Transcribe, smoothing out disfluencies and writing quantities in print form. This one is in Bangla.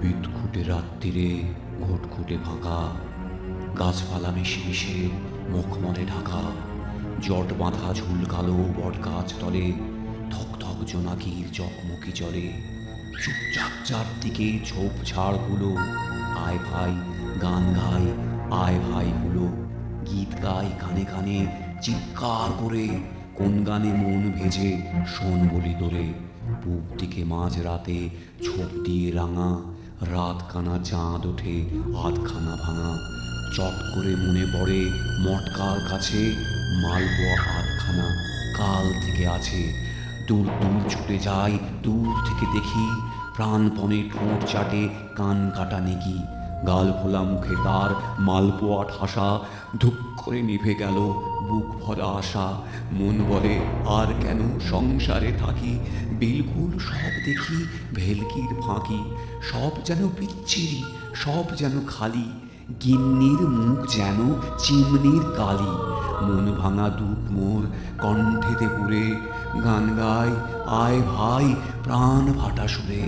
বিদঘুটে রাত্রিরে ঘুটঘুটে ফাঁকা, গাছপালা মিশে মিশে মুখমনে ঢাকা, জট বাঁধা ঝুলকালো বট গাছ তলে থক থক জোনাকির চকমকি চলে। চুপচাপ চারদিকে ঝোপ ঝাড় হলো, আয় ভাই গান গায়, আয় ভাই হলো গীত গায় কানে কানে চিৎকার করে, কোন গানে মন ভেজে শোন বলি তোরে। পূব দিকে মাঝ রাতে ছোপ দিয়ে রাঙা, রাত কানা চাঁদ ওঠে আধখানা ভাঙা। চট করে মনে পড়ে মটকার কাছে মালপোয়া আধখানা কাল থেকে আছে। দূর দূর ছুটে যায়, দূর থেকে দেখি প্রাণপণে ঠোঁট চাটে কান কাটা নেকি। গাল ফোলা মুখে তার মালপোয়া ঠাসা, ধুপ করে নিভে গেল বুক ভরা আশা। মন বলে আর কেন সংসারে থাকি, বিলকুল সব দেখি ভেলকির ফাঁকি। সব যেন বিচ্ছিরি, সব যেন খালি, গিন্নির মুখ যেন চিমনির কালি। মন ভাঙা দুঃখ মোর কণ্ঠেতে পুরে, গান গায় আয় ভাই প্রাণ ফাটা সুরে।